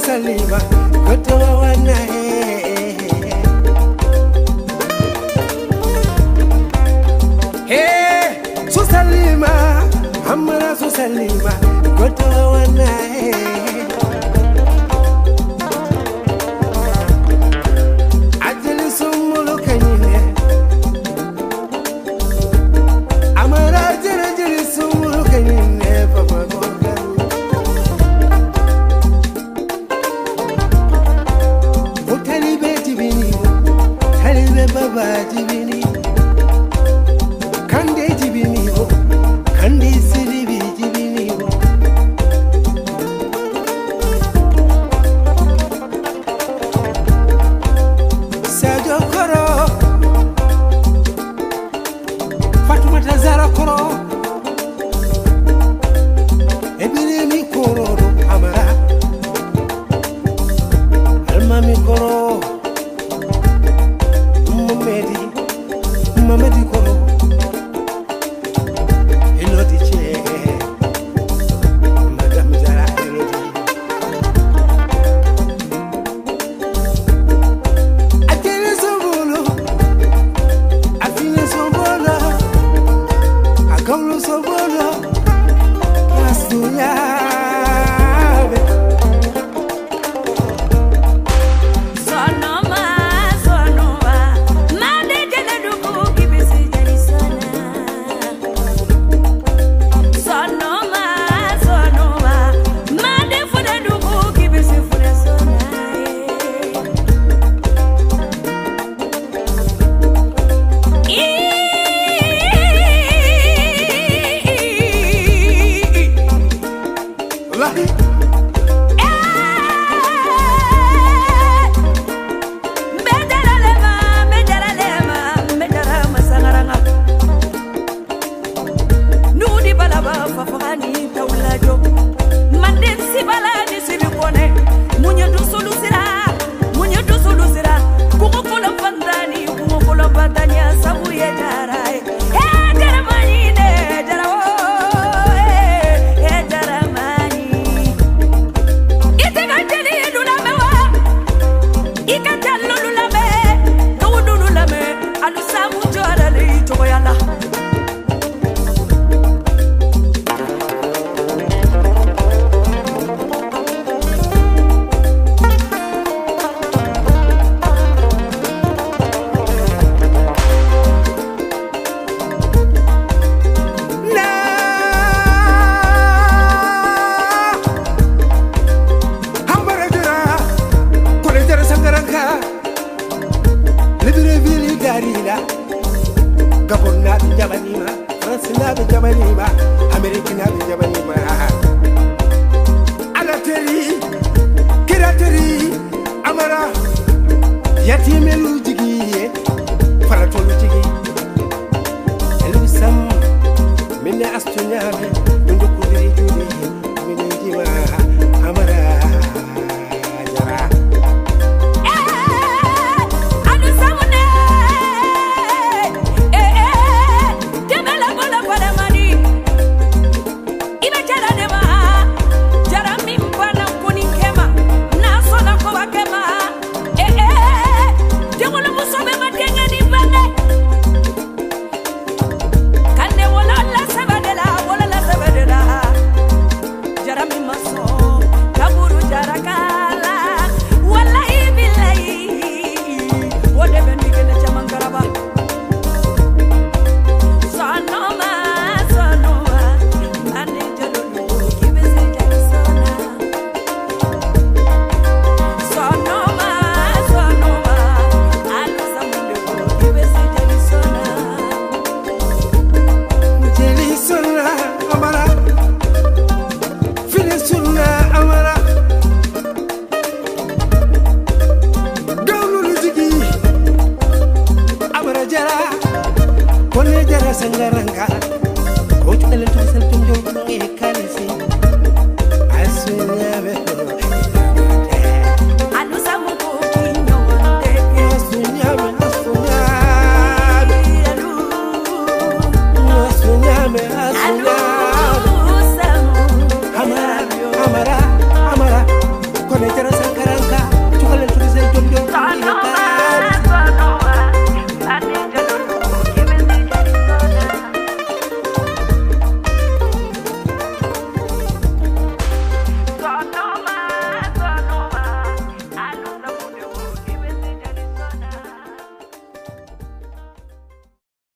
Salima, kotowa wana Su Salima, amara Su Salima, kotowa wana Ajali sumulu kanyine, amara ajali sumulu kanyine, papa gogaru. Baba jibini, kande jibini ho, kande siribi jibini ho. Sajo koro, Fatumata Zara koro, ebile mi koro amara, alma mi koro. Mamadi koro Elodi che Madame Zara Elodi Atene sobolo Afine sobolo Agaulo sobolo Astuya Gabon na bi jabanima, France na bi jabanima, America na bi jabanima. Alateri, kirateri, amara, yatimelu jigi, faratolu jigi. Elusam, mine astunyame, dundu kudiri juli, mine jima, amara. Kaburu astunya